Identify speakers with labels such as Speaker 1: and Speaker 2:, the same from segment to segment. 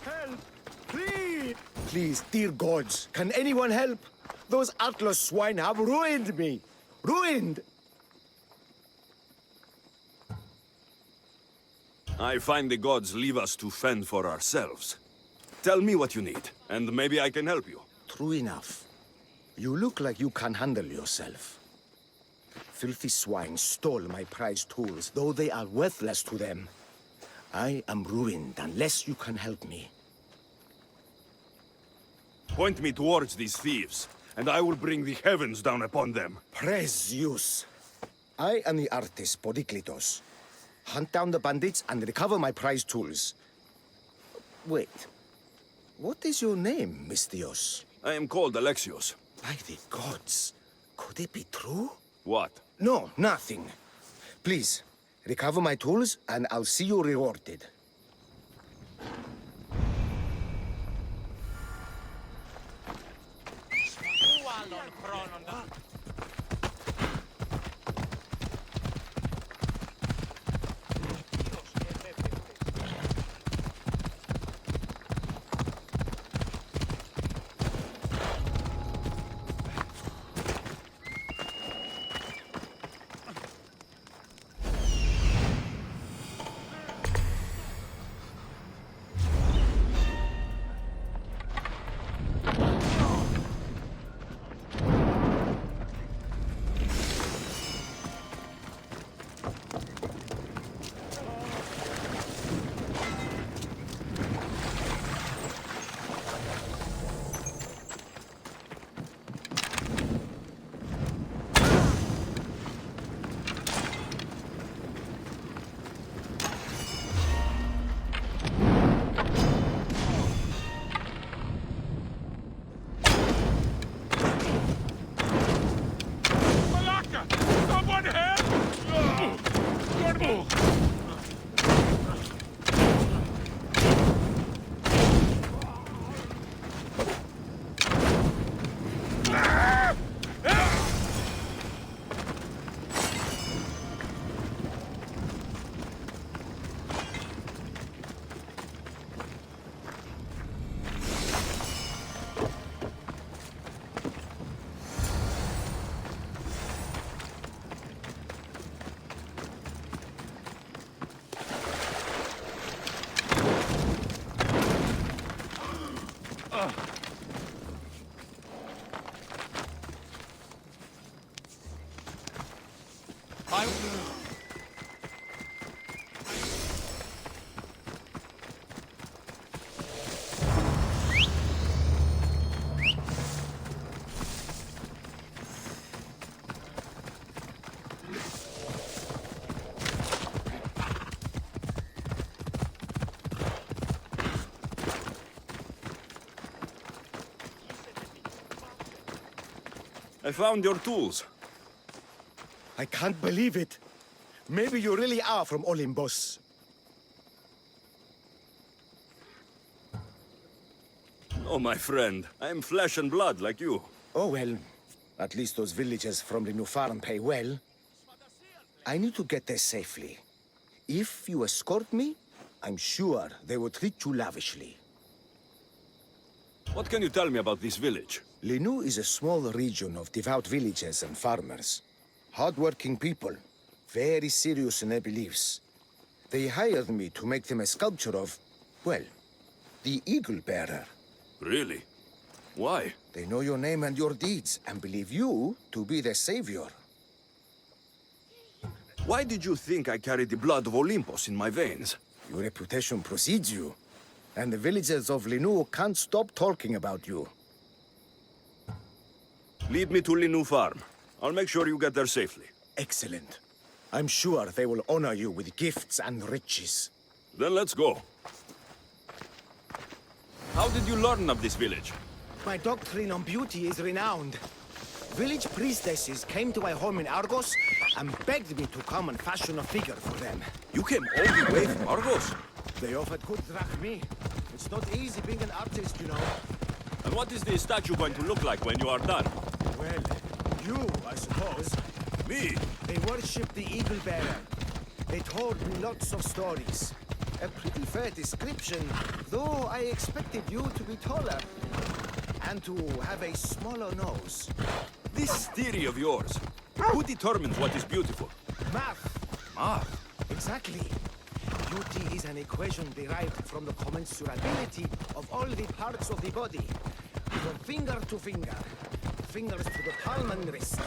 Speaker 1: Help! Please! Please, dear gods, can anyone help? Those Atlas swine have ruined me! Ruined!
Speaker 2: I find the gods leave us to fend for ourselves. Tell me what you need, and maybe I can help you.
Speaker 1: True enough. You look like you can handle yourself. Filthy swine stole my prized tools, though they are worthless to them. I am ruined unless you can help me.
Speaker 2: Point me towards these thieves, and I will bring the heavens down upon them.
Speaker 1: Praise Zeus. I am the artist Podiklitos. Hunt down the bandits and recover my prized tools. Wait. What is your name, Mystios?
Speaker 2: I am called Alexios.
Speaker 1: By the gods. Could it be true?
Speaker 2: What?
Speaker 1: No, nothing. Please, recover my tools and I'll see you rewarded.
Speaker 2: I found your tools.
Speaker 1: I can't believe it. Maybe you really are from Olympus.
Speaker 2: Oh, my friend. I am flesh and blood like you.
Speaker 1: Oh, well. At least those villagers from the new farm pay well. I need to get there safely. If you escort me, I'm sure they will treat you lavishly.
Speaker 2: What can you tell me about this village?
Speaker 1: Linu is a small region of devout villagers and farmers. Hard-working people, very serious in their beliefs. They hired me to make them a sculpture of, well, the Eagle Bearer.
Speaker 2: Really? Why?
Speaker 1: They know your name and your deeds, and believe you to be their savior.
Speaker 2: Why did you think I carried the blood of Olympus in my veins?
Speaker 1: Your reputation precedes you, and the villagers of Linu can't stop talking about you.
Speaker 2: Lead me to Linu Farm. I'll make sure you get there safely.
Speaker 1: Excellent. I'm sure they will honor you with gifts and riches.
Speaker 2: Then let's go. How did you learn of this village?
Speaker 1: My doctrine on beauty is renowned. Village priestesses came to my home in Argos and begged me to come and fashion a figure for them.
Speaker 2: You came all the way from Argos?
Speaker 1: They offered good drachmi. It's not easy being an artist, you know.
Speaker 2: And what is the statue going to look like when you are done?
Speaker 1: Well, you, I suppose.
Speaker 2: Me?
Speaker 1: They worship the eagle bearer. They told me lots of stories. A pretty fair description, though I expected you to be taller. And to have a smaller nose.
Speaker 2: This theory of yours, who determines what is beautiful?
Speaker 1: Math.
Speaker 2: Math?
Speaker 1: Exactly. Beauty is an equation derived from the commensurability of all the parts of the body. From finger to finger. Fingers to the palm and wrist.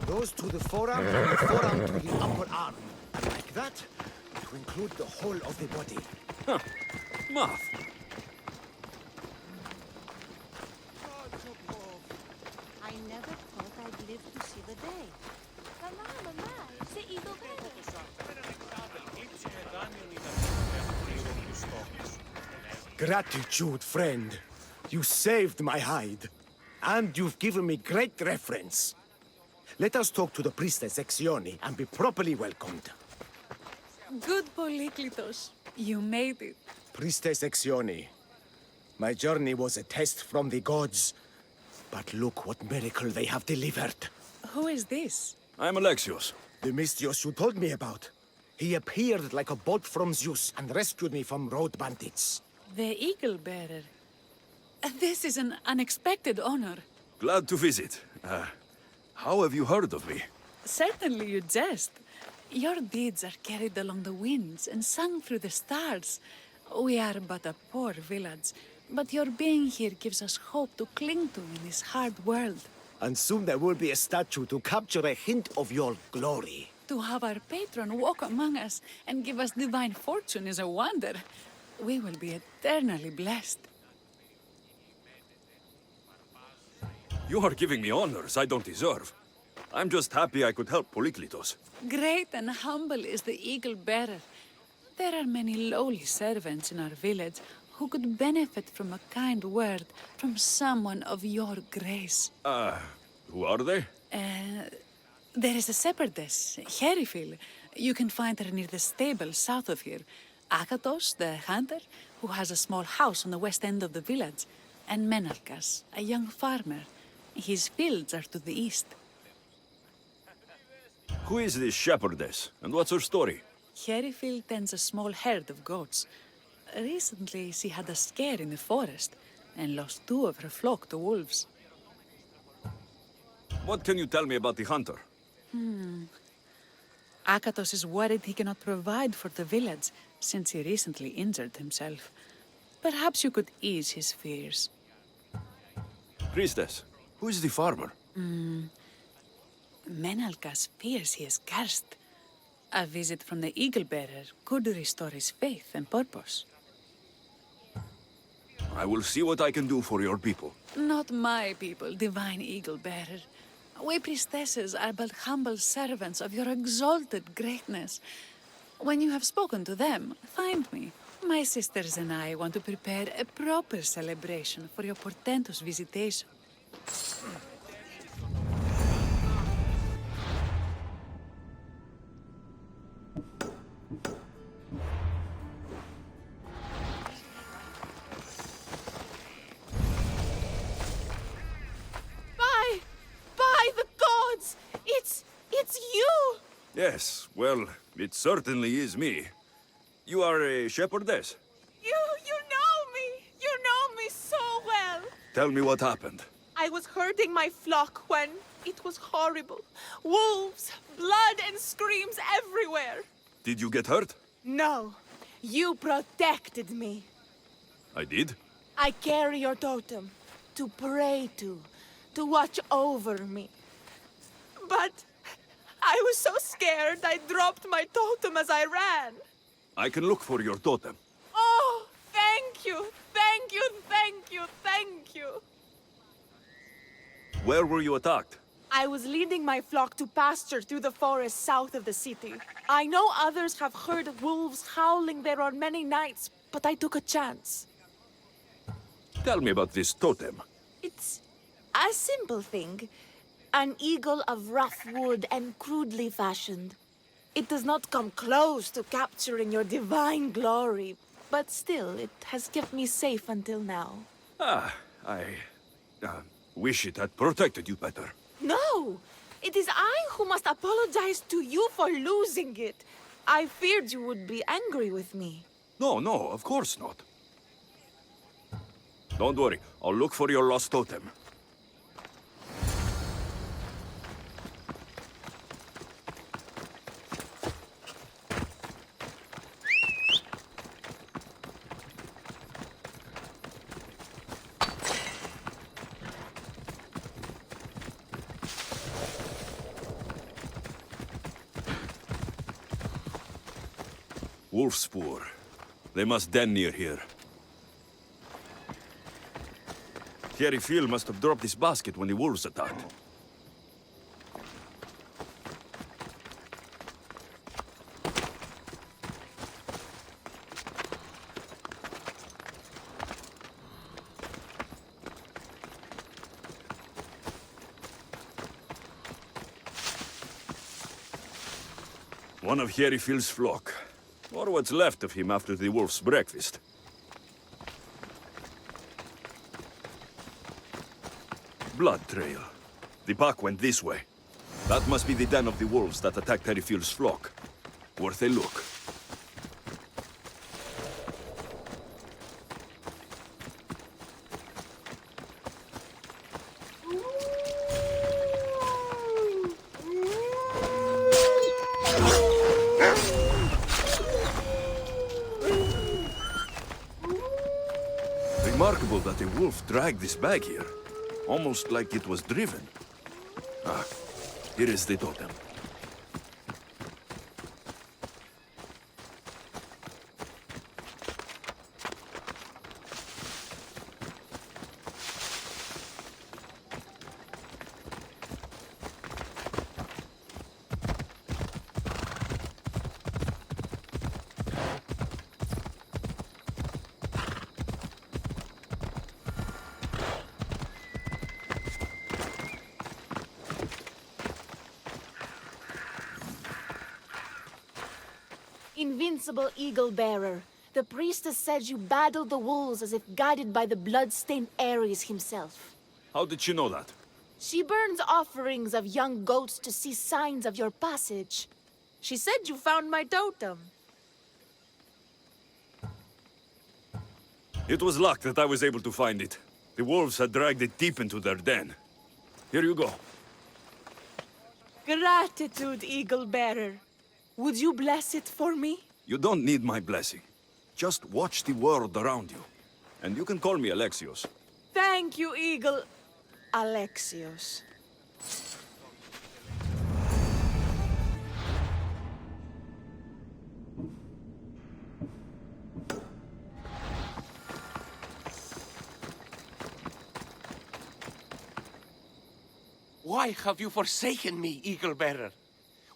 Speaker 1: Those to the forearm, and the forearm to the upper arm. And like that, to include the whole of the body.
Speaker 2: Huh. Math.
Speaker 3: I never thought I'd live to see the day. Mama, it's the eagle bearer.
Speaker 1: Gratitude, friend. You saved my hide. And you've given me great reference. Let us talk to the priestess Exioni and be properly welcomed.
Speaker 4: Good Polyklitos. You made it.
Speaker 1: Priestess Exioni, my journey was a test from the gods. But look what miracle they have delivered.
Speaker 4: Who is this?
Speaker 2: I'm Alexios.
Speaker 1: The Mystios you told me about. He appeared like a bolt from Zeus and rescued me from road bandits.
Speaker 4: The eagle bearer. This is an unexpected honor.
Speaker 2: Glad to visit. How have you heard of me?
Speaker 4: Certainly you jest. Your deeds are carried along the winds and sung through the stars. We are but a poor village, but your being here gives us hope to cling to in this hard world.
Speaker 1: And soon there will be a statue to capture a hint of your glory.
Speaker 4: To have our patron walk among us and give us divine fortune is a wonder. We will be eternally blessed.
Speaker 2: You are giving me honors I don't deserve. I'm just happy I could help Polyklitos.
Speaker 4: Great and humble is the eagle bearer. There are many lowly servants in our village who could benefit from a kind word from someone of your grace.
Speaker 2: Who are they?
Speaker 4: There is a shepherdess, Herifil. You can find her near the stable south of here. Akatos, the hunter, who has a small house on the west end of the village. And Menalkas, a young farmer. His fields are to the east.
Speaker 2: Who is this shepherdess, and what's her story?
Speaker 4: Herifil tends a small herd of goats. Recently, she had a scare in the forest and lost 2 of her flock to wolves.
Speaker 2: What can you tell me about the hunter?
Speaker 4: Akatos is worried he cannot provide for the village since he recently injured himself. Perhaps you could ease his fears.
Speaker 2: Priestess, who is the farmer?
Speaker 4: Menalkas fears he is cursed. A visit from the eagle bearer could restore his faith and purpose.
Speaker 2: I will see what I can do for your people.
Speaker 4: Not my people, divine eagle bearer. We priestesses are but humble servants of your exalted greatness. When you have spoken to them, find me. My sisters and I want to prepare a proper celebration for your portentous visitation.
Speaker 3: By the gods! It's you!
Speaker 2: Yes, well, it certainly is me. You are a shepherdess.
Speaker 3: You know me! You know me so well!
Speaker 2: Tell me what happened.
Speaker 3: I was herding my flock when it was horrible. Wolves, blood and screams everywhere.
Speaker 2: Did you get hurt?
Speaker 3: No, you protected me.
Speaker 2: I did?
Speaker 3: I carry your totem to pray to watch over me. But I was so scared I dropped my totem as I ran.
Speaker 2: I can look for your totem.
Speaker 3: Oh, thank you, thank you, thank you, thank you.
Speaker 2: Where were you attacked?
Speaker 3: I was leading my flock to pasture through the forest south of the city. I know others have heard wolves howling there on many nights, but I took a chance.
Speaker 2: Tell me about this totem.
Speaker 3: It's a simple thing. An eagle of rough wood and crudely fashioned. It does not come close to capturing your divine glory, but still, it has kept me safe until now.
Speaker 2: I wish it had protected you better.
Speaker 3: No! It is I who must apologize to you for losing it. I feared you would be angry with me.
Speaker 2: No, no, of course not. Don't worry, I'll look for your lost totem. Wolf spoor. They must den near here. Thierry Phil must have dropped his basket when the wolves attacked. One of Thierry Phil's flock. Or what's left of him after the wolf's breakfast. Blood trail. The pack went this way. That must be the den of the wolves that attacked Thierry Phil's flock. Worth a look. Remarkable that a wolf dragged this bag here. Almost like it was driven. Ah, here is the totem.
Speaker 3: Invincible eagle bearer, the priestess said you battled the wolves as if guided by the blood-stained Ares himself.
Speaker 2: How did she know that?
Speaker 3: She burns offerings of young goats to see signs of your passage. She said you found my totem.
Speaker 2: It was luck that I was able to find it. The wolves had dragged it deep into their den. Here you go.
Speaker 3: Gratitude, eagle bearer. Would you bless it for me?
Speaker 2: You don't need my blessing. Just watch the world around you. And you can call me Alexios.
Speaker 3: Thank you, eagle Alexios.
Speaker 5: Why have you forsaken me, eagle bearer?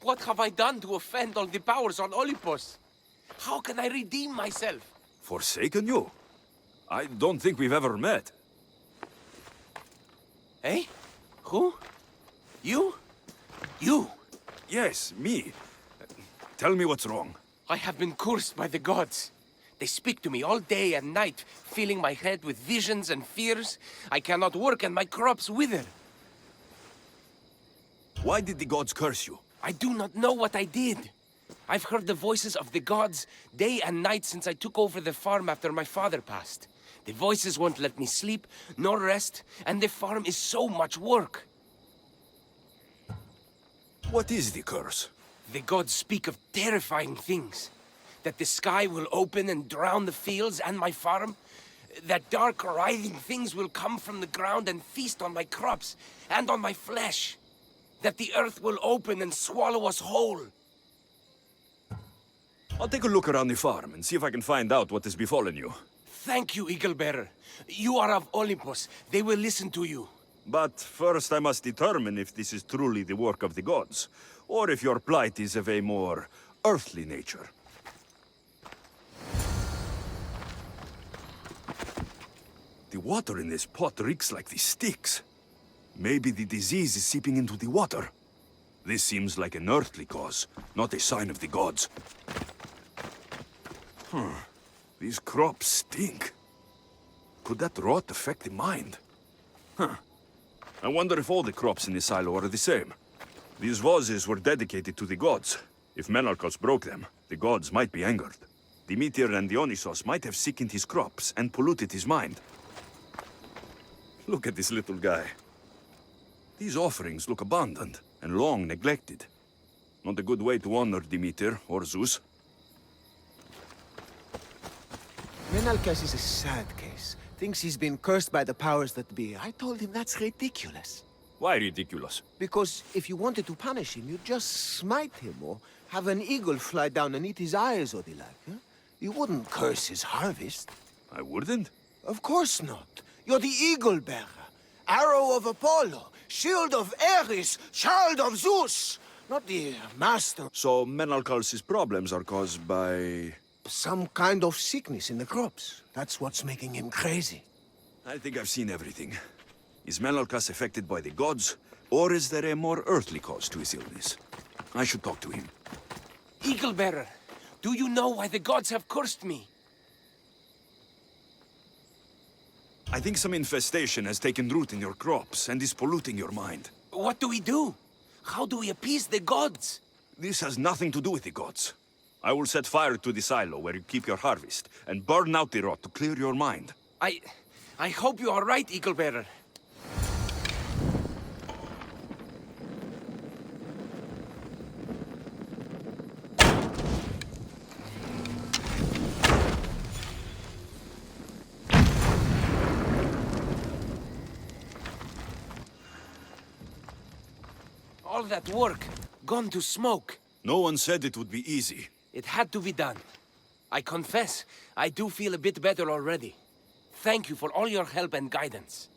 Speaker 5: What have I done to offend all the powers on Olympus? How can I redeem myself?
Speaker 2: Forsaken you? I don't think we've ever met.
Speaker 5: Eh? Who? You? You?
Speaker 2: Yes, me. Tell me what's wrong.
Speaker 5: I have been cursed by the gods. They speak to me all day and night, filling my head with visions and fears. I cannot work and my crops wither.
Speaker 2: Why did the gods curse you?
Speaker 5: I do not know what I did. I've heard the voices of the gods day and night since I took over the farm after my father passed. The voices won't let me sleep, nor rest, and the farm is so much work.
Speaker 2: What is the curse?
Speaker 5: The gods speak of terrifying things. That the sky will open and drown the fields and my farm. That dark, writhing things will come from the ground and feast on my crops and on my flesh. That the earth will open and swallow us whole.
Speaker 2: I'll take a look around the farm and see if I can find out what has befallen you.
Speaker 5: Thank you, Eagle Bearer. You are of Olympus. They will listen to you.
Speaker 2: But first I must determine if this is truly the work of the gods, or if your plight is of a more earthly nature. The water in this pot reeks like the sticks. Maybe the disease is seeping into the water. This seems like an earthly cause, not a sign of the gods. These crops stink. Could that rot affect the mind? I wonder if all the crops in this silo are the same. These vases were dedicated to the gods. If Menalcos broke them, the gods might be angered. Demeter and Dionysos might have sickened his crops and polluted his mind. Look at this little guy. These offerings look abandoned and long neglected. Not a good way to honor Demeter or Zeus.
Speaker 6: Menalcas is a sad case. Thinks he's been cursed by the powers that be. I told him that's ridiculous.
Speaker 2: Why ridiculous?
Speaker 6: Because if you wanted to punish him, you'd just smite him or have an eagle fly down and eat his eyes or the like. Huh? You wouldn't curse his harvest.
Speaker 2: I wouldn't.
Speaker 6: Of course not. You're the eagle bearer. Arrow of Apollo. Shield of Ares. Child of Zeus. Not the master.
Speaker 2: So Menalcos' problems are caused by...
Speaker 6: Some kind of sickness in the crops. That's what's making him crazy.
Speaker 2: I think I've seen everything. Is Menalcos affected by the gods, or is there a more earthly cause to his illness? I should talk to him.
Speaker 5: Eagle bearer, do you know why the gods have cursed me?
Speaker 2: I think some infestation has taken root in your crops and is polluting your mind.
Speaker 5: What do we do? How do we appease the gods?
Speaker 2: This has nothing to do with the gods. I will set fire to the silo where you keep your harvest, and burn out the rot to clear your mind.
Speaker 5: I hope you are right, Eagle bearer. All that work, gone to smoke.
Speaker 2: No one said it would be easy.
Speaker 5: It had to be done. I confess, I do feel a bit better already. Thank you for all your help and guidance.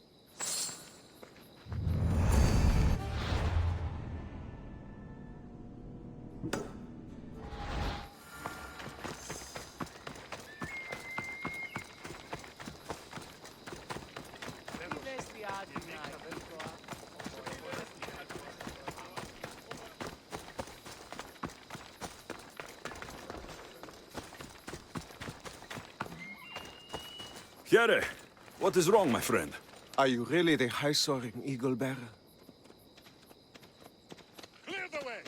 Speaker 2: Here, what is wrong, my friend?
Speaker 6: Are you really the high-soaring eagle bearer?
Speaker 2: Clear the way!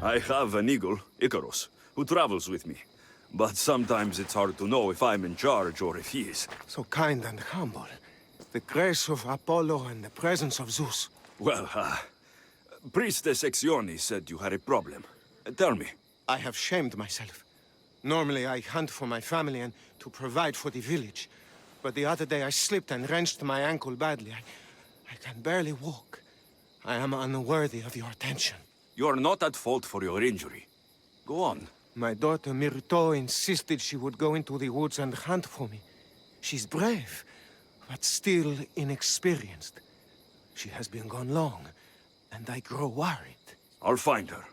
Speaker 2: I have an eagle, Icarus, who travels with me. But sometimes it's hard to know if I'm in charge or if he is.
Speaker 6: So kind and humble. The grace of Apollo and the presence of Zeus.
Speaker 2: Well, Priestess Exione said you had a problem. Tell me.
Speaker 6: I have shamed myself. Normally I hunt for my family and to provide for the village. But the other day I slipped and wrenched my ankle badly. I can barely walk. I am unworthy of your attention.
Speaker 2: You are not at fault for your injury. Go on.
Speaker 6: My daughter Myrto insisted she would go into the woods and hunt for me. She's brave, but still inexperienced. She has been gone long, and I grow worried.
Speaker 2: I'll find her.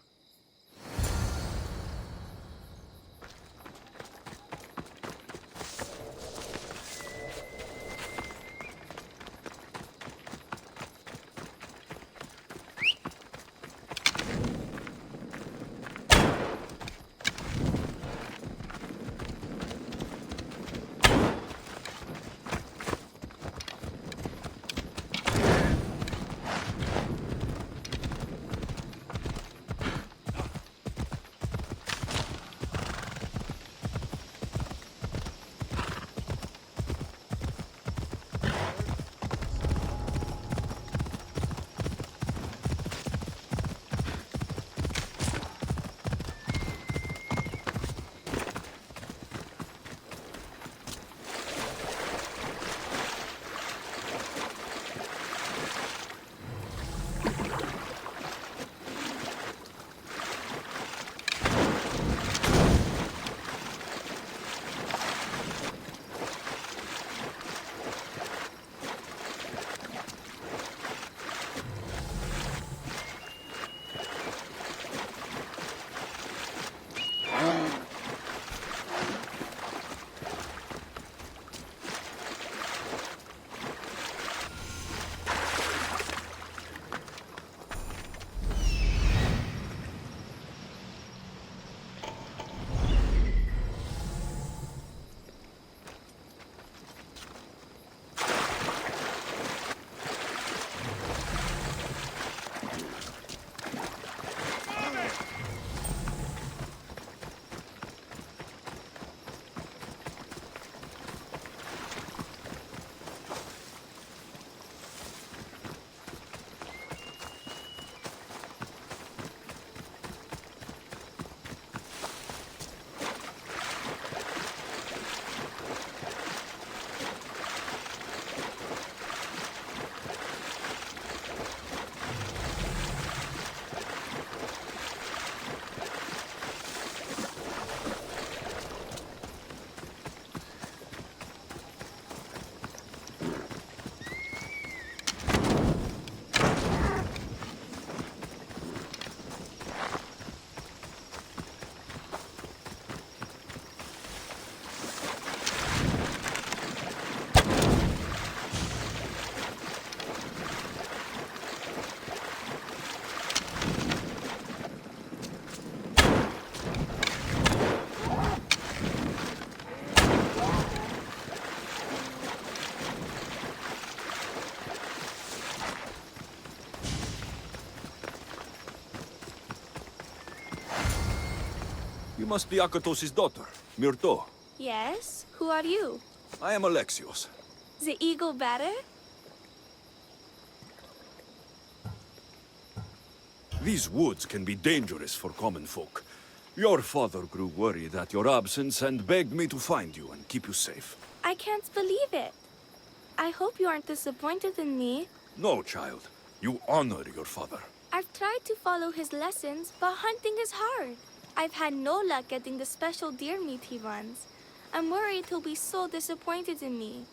Speaker 2: must be Akatos' daughter, Myrto.
Speaker 7: Yes? Who are you?
Speaker 2: I am Alexios.
Speaker 7: The eagle better?
Speaker 2: These woods can be dangerous for common folk. Your father grew worried at your absence and begged me to find you and keep you safe.
Speaker 7: I can't believe it. I hope you aren't disappointed in me.
Speaker 2: No, child. You honor your father.
Speaker 7: I've tried to follow his lessons, but hunting is hard. I've had no luck getting the special deer meat he runs. I'm worried he'll be so disappointed in me.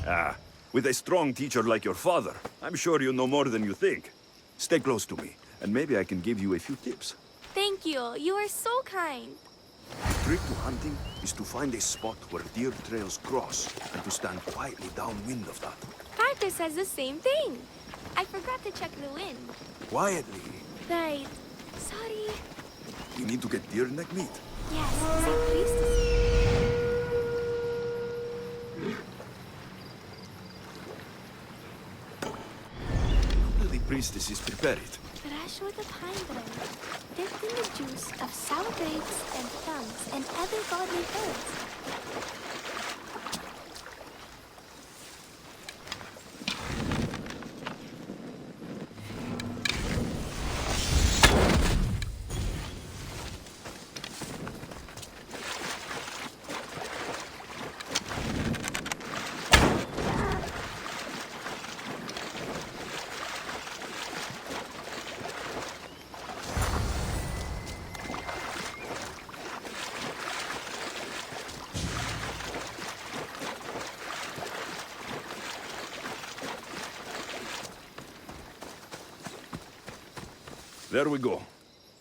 Speaker 2: Ah, with a strong teacher like your father, I'm sure you know more than you think. Stay close to me, and maybe I can give you a few tips.
Speaker 7: Thank you. You are so kind.
Speaker 2: The trick to hunting is to find a spot where deer trails cross, and to stand quietly downwind of that.
Speaker 7: Parker says the same thing. I forgot to check the wind.
Speaker 2: Quietly.
Speaker 7: Right. Sorry.
Speaker 2: We need to get deer neck meat.
Speaker 7: Yes, the priestess.
Speaker 2: The priestess is prepared.
Speaker 7: Fresh with a pine blend, dipped in the juice of sour grapes and plums and other godly herbs.
Speaker 2: There we go.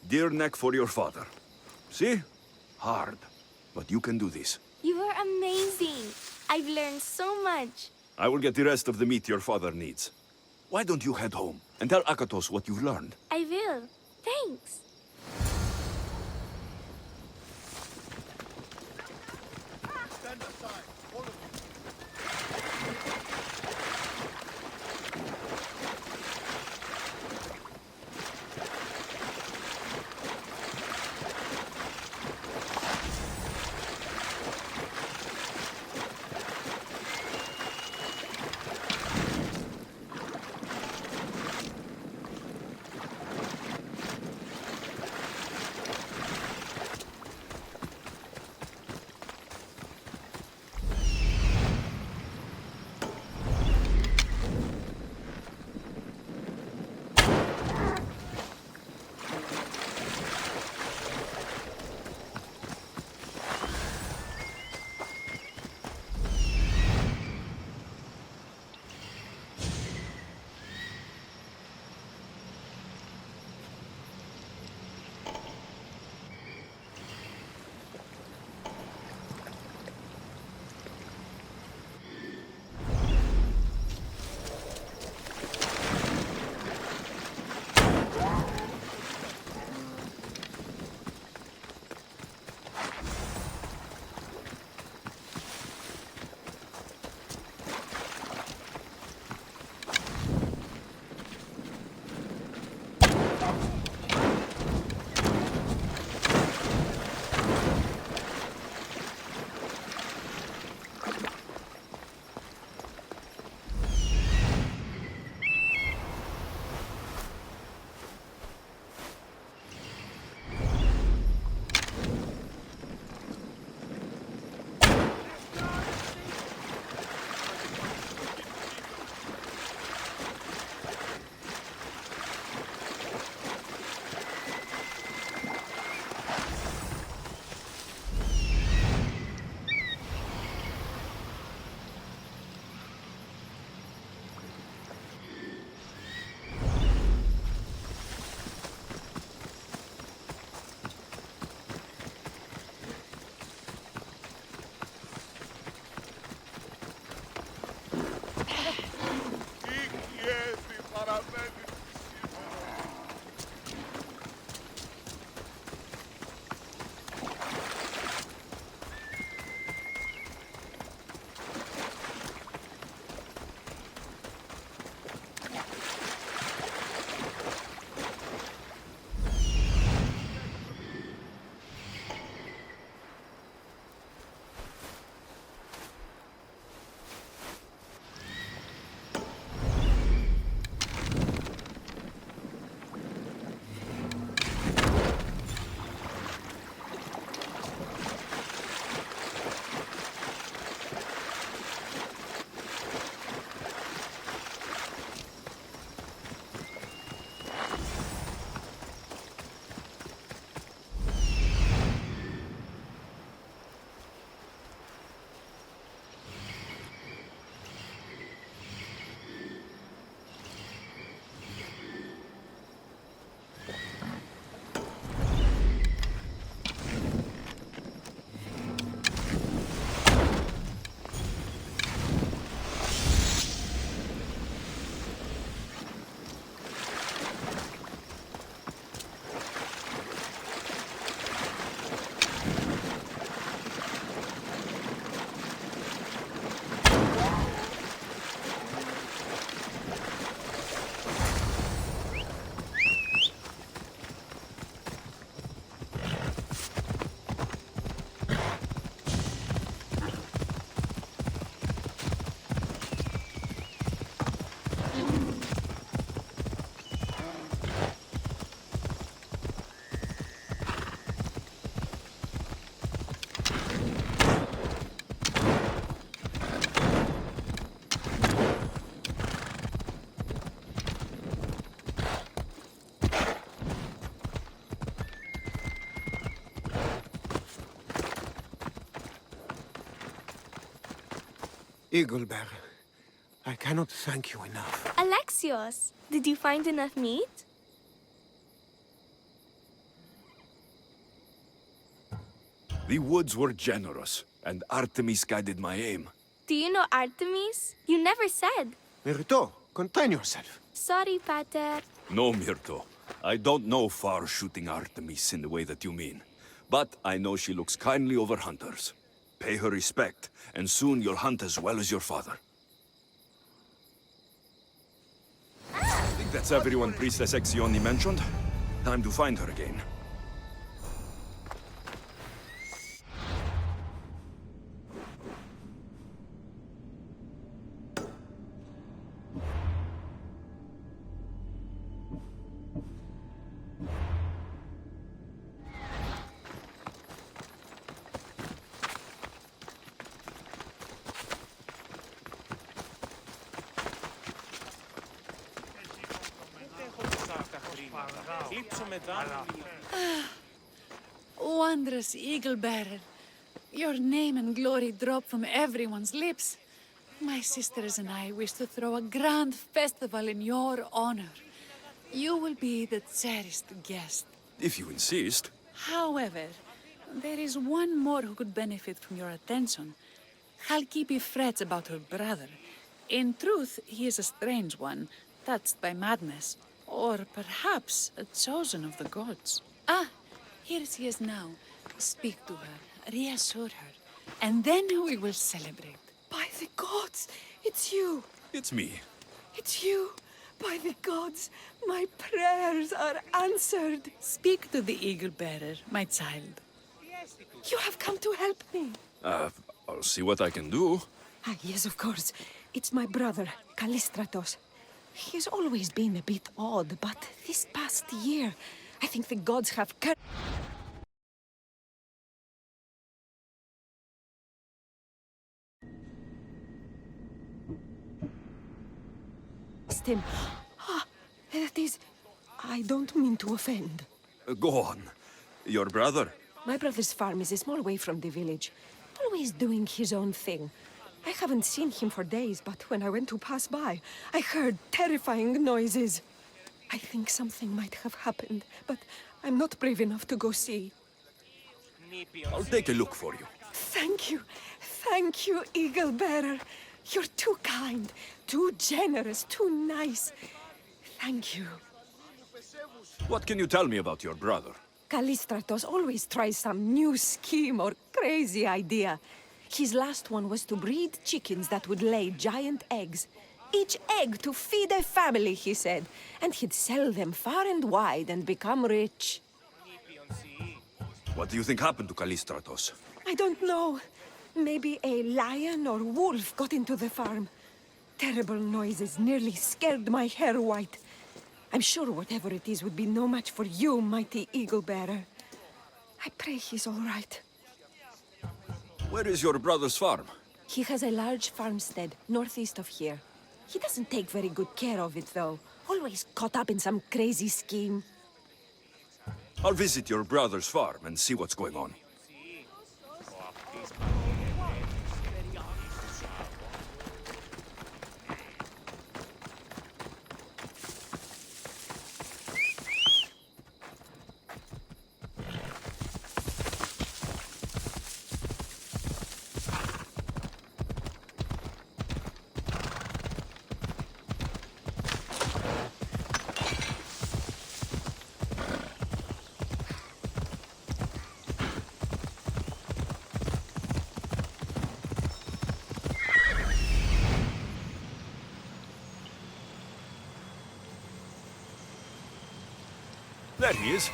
Speaker 2: Deer neck for your father. See? Hard. But you can do this.
Speaker 7: You are amazing. I've learned so much.
Speaker 2: I will get the rest of the meat your father needs. Why don't you head home and tell Akatos what you've learned?
Speaker 7: I will. Thanks.
Speaker 6: Eagle Bearer, I cannot thank you enough.
Speaker 7: Alexios, did you find enough meat?
Speaker 2: The woods were generous, and Artemis guided my aim.
Speaker 7: Do you know Artemis? You never said.
Speaker 6: Myrto, contain yourself.
Speaker 7: Sorry, Pater.
Speaker 2: No, Myrto. I don't know far-shooting Artemis in the way that you mean. But I know she looks kindly over hunters. Pay her respect, and soon you'll hunt as well as your father. I think that's everyone Priestess Exioni mentioned. Time to find her again.
Speaker 4: Wondrous Eagle Bearer. Your name and glory drop from everyone's lips. My sisters and I wish to throw a grand festival in your honor. You will be the cherished guest.
Speaker 2: If you insist.
Speaker 4: However, there is one more who could benefit from your attention. Halkipi frets about her brother. In truth, he is a strange one, touched by madness. Or perhaps a chosen of the gods. Ah, here she is now. Speak to her, reassure her, and then we will celebrate.
Speaker 8: By the gods, it's you.
Speaker 2: It's me.
Speaker 8: It's you. By the gods, my prayers are answered.
Speaker 4: Speak to the Eagle Bearer, my child.
Speaker 8: You have come to help me.
Speaker 2: I'll see what I can do.
Speaker 8: Ah, yes, of course. It's my brother, Callistratos. He's always been a bit odd, but this past year, I think the gods have cursed him. Ah, that is... I don't mean to offend.
Speaker 2: Go on. Your brother?
Speaker 8: My brother's farm is a small way from the village. Always doing his own thing. I haven't seen him for days, but when I went to pass by, I heard terrifying noises. I think something might have happened, but I'm not brave enough to go see.
Speaker 2: I'll take a look for you.
Speaker 8: Thank you. Thank you, Eagle Bearer. You're too kind, too generous, too nice. Thank you.
Speaker 2: What can you tell me about your brother?
Speaker 8: Callistratos always tries some new scheme or crazy idea. His last one was to breed chickens that would lay giant eggs. Each egg to feed a family, he said. And he'd sell them far and wide and become rich.
Speaker 2: What do you think happened to Callistratos?
Speaker 8: I don't know. Maybe a lion or wolf got into the farm. Terrible noises nearly scared my hair white. I'm sure whatever it is would be no match for you, mighty Eagle Bearer. I pray he's all right.
Speaker 2: Where is your brother's farm?
Speaker 8: He has a large farmstead northeast of here. He doesn't take very good care of it, though. Always caught up in some crazy scheme.
Speaker 2: I'll visit your brother's farm and see what's going on. There he is.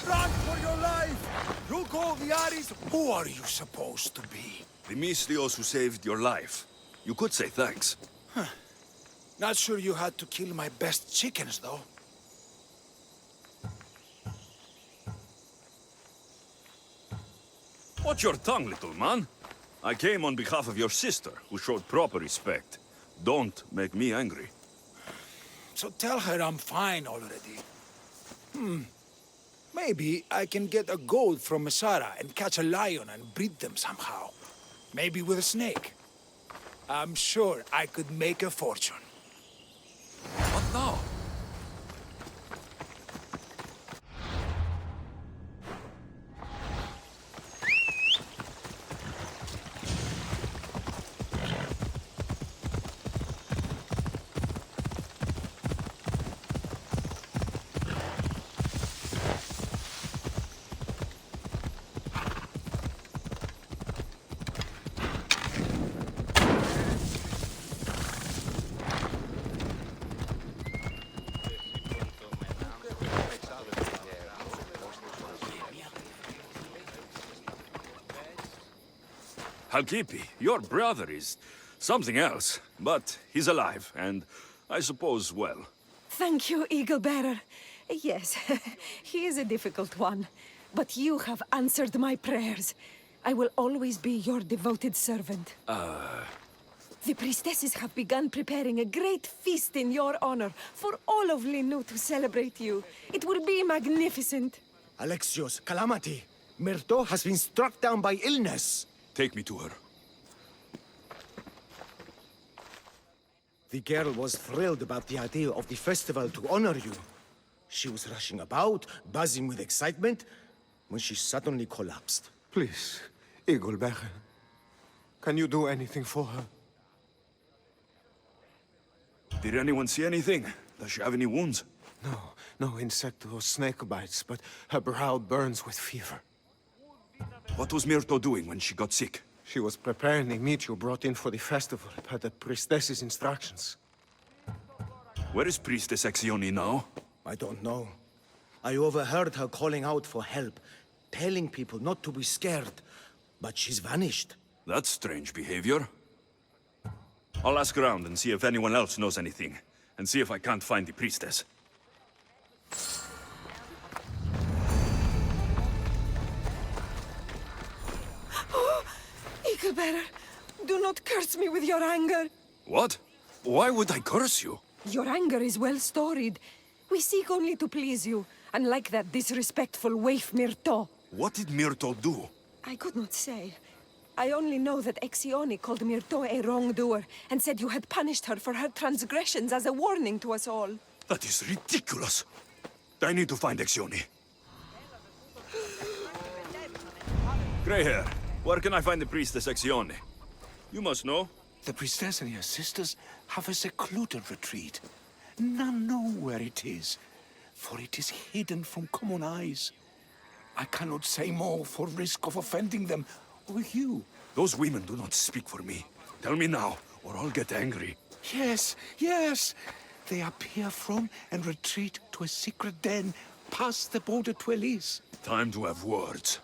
Speaker 9: Run for your life! You call the Ares? Who are you supposed to be?
Speaker 2: The Mystios who saved your life. You could say thanks.
Speaker 9: Not sure you had to kill my best chickens, though.
Speaker 2: Watch your tongue, little man. I came on behalf of your sister, who showed proper respect. Don't make me angry.
Speaker 9: So tell her I'm fine already. Maybe I can get a goat from Masara and catch a lion and breed them somehow. Maybe with a snake. I'm sure I could make a fortune.
Speaker 2: What now? Halkipi, your brother is something else, but he's alive, and I suppose well.
Speaker 8: Thank you, Eagle Bearer. Yes, he is a difficult one, but you have answered my prayers. I will always be your devoted servant. The priestesses have begun preparing a great feast in your honor for all of Linu to celebrate you. It will be magnificent.
Speaker 1: Alexios, calamity. Myrto has been struck down by illness.
Speaker 2: Take me to her.
Speaker 1: The girl was thrilled about the idea of the festival to honor you. She was rushing about, buzzing with excitement, when she suddenly collapsed.
Speaker 6: Please, Eagle Bearer. Can you do anything for her?
Speaker 2: Did anyone see anything? Does she have any wounds?
Speaker 6: No insect or snake bites, but her brow burns with fever.
Speaker 2: What was Myrto doing when she got sick?
Speaker 6: She was preparing the meat you brought in for the festival, per the priestess's instructions.
Speaker 2: Where is Priestess Exioni now?
Speaker 1: I don't know. I overheard her calling out for help, telling people not to be scared, but she's vanished.
Speaker 2: That's strange behavior. I'll ask around and see if anyone else knows anything, and see if I can't find the priestess.
Speaker 8: Eagle Bearer, do not curse me with your anger.
Speaker 2: What? Why would I curse you?
Speaker 8: Your anger is well storied. We seek only to please you, unlike that disrespectful waif Myrto.
Speaker 2: What did Myrto do?
Speaker 8: I could not say. I only know that Exioni called Myrto a wrongdoer and said you had punished her for her transgressions as a warning to us all.
Speaker 2: That is ridiculous. I need to find Exioni. Grey hair, where can I find the priestess Exioni? You must know.
Speaker 9: The priestess and her sisters have a secluded retreat. None know where it is, for it is hidden from common eyes. I cannot say more for risk of offending them or you.
Speaker 2: Those women do not speak for me. Tell me now, or I'll get angry.
Speaker 9: Yes. They appear from and retreat to a secret den past the border to Elise.
Speaker 2: Time to have words.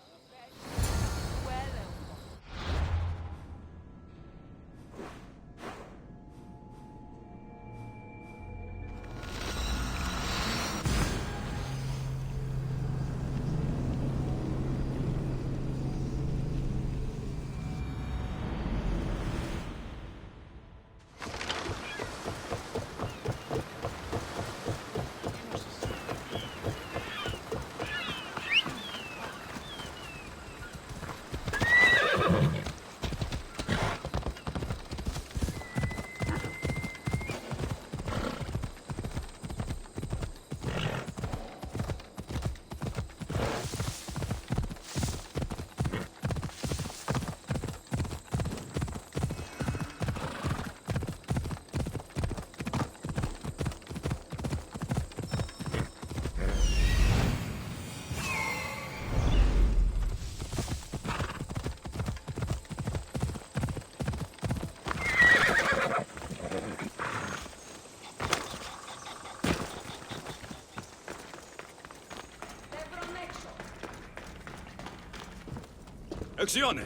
Speaker 2: Exione,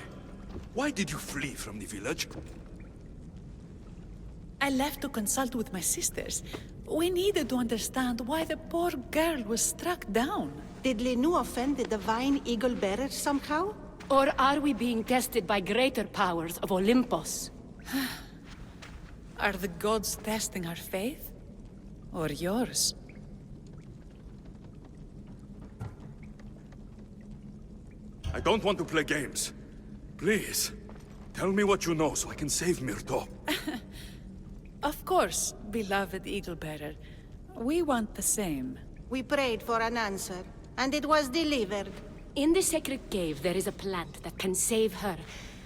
Speaker 2: why did you flee from the village?
Speaker 4: I left to consult with my sisters. We needed to understand why the poor girl was struck down.
Speaker 10: Did Lenu offend the divine eagle bearer somehow? Or are we being tested by greater powers of Olympus?
Speaker 4: Are the gods testing our faith? Or yours?
Speaker 2: I don't want to play games. Please, tell me what you know so I can save Myrto.
Speaker 4: Of course, beloved Eagle-Bearer. We want the same.
Speaker 11: We prayed for an answer, and it was delivered.
Speaker 10: In the sacred cave, there is a plant that can save her.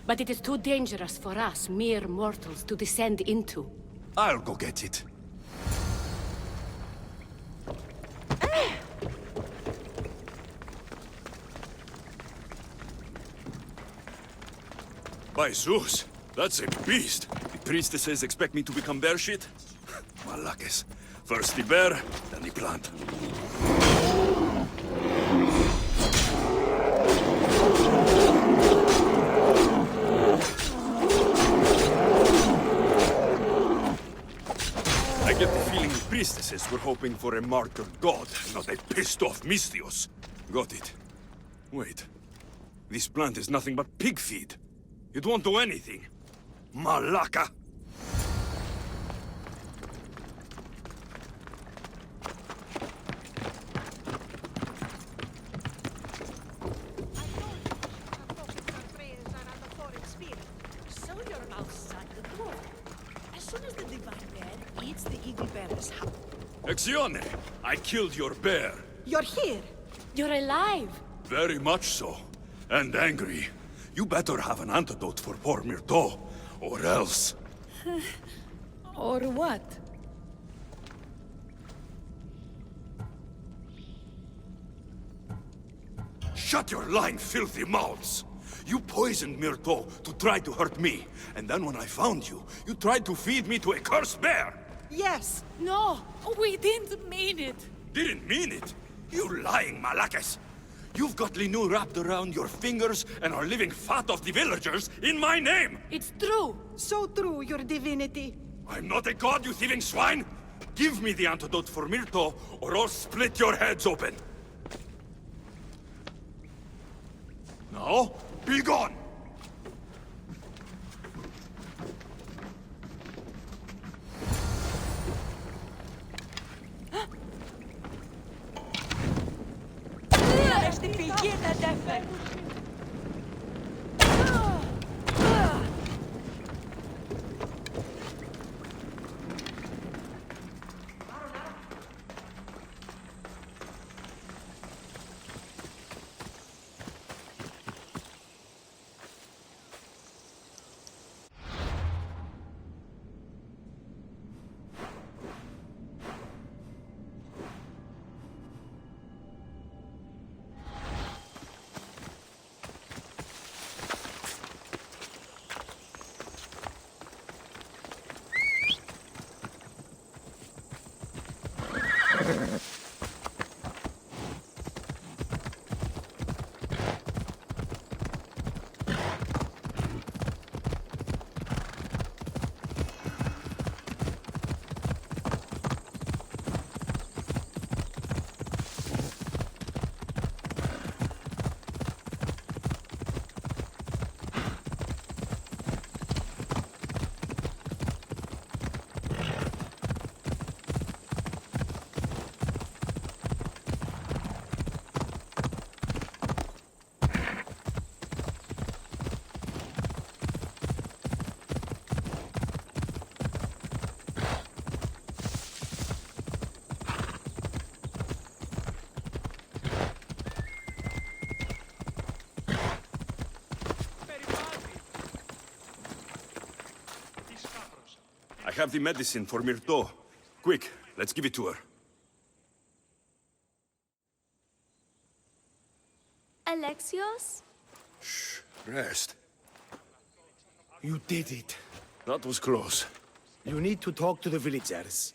Speaker 10: But it is too dangerous for us, mere mortals, to descend into.
Speaker 2: I'll go get it. By Zeus, that's a beast. The priestesses expect me to become bear shit? Malakes. First the bear, then the plant. I get the feeling the priestesses were hoping for a martyred god, not a pissed-off Mystios. Got it. Wait. This plant is nothing but pig feed. It won't do anything. Malaka!
Speaker 4: So you're outside the door. As soon as the divine bear eats the Eagle-Bearer's house.
Speaker 2: Exione! I killed your bear.
Speaker 11: You're here.
Speaker 10: You're alive!
Speaker 2: Very much so. And angry. You better have an antidote for poor Myrto, or else.
Speaker 4: Or what?
Speaker 2: Shut your lying, filthy mouths! You poisoned Myrto to try to hurt me, and then when I found you, you tried to feed me to a cursed bear!
Speaker 11: Yes.
Speaker 4: No, we didn't mean it.
Speaker 2: Didn't mean it! You lying Malakes! You've got Linu wrapped around your fingers and are living fat off the villagers in my name!
Speaker 10: It's true!
Speaker 11: So true, your divinity.
Speaker 2: I'm not a god, you thieving swine! Give me the antidote for Myrto, or I'll split your heads open! Now, be gone! I have the medicine for Myrto. Quick, let's give it to her.
Speaker 7: Alexios?
Speaker 2: Shh, rest.
Speaker 1: You did it.
Speaker 2: That was close.
Speaker 1: You need to talk to the villagers.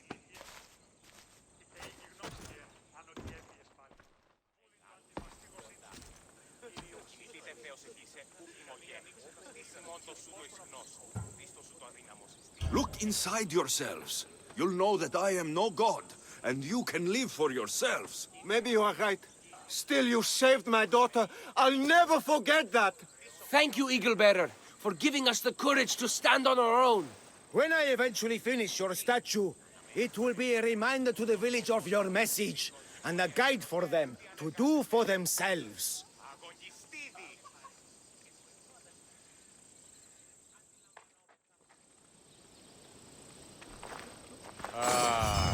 Speaker 2: Look inside yourselves. You'll know that I am no god, and you can live for yourselves.
Speaker 6: Maybe you are right. Still, you saved my daughter. I'll never forget that.
Speaker 5: Thank you, Eagle Bearer, for giving us the courage to stand on our own.
Speaker 1: When I eventually finish your statue, it will be a reminder to the village of your message and a guide for them to do for themselves.
Speaker 12: Ah,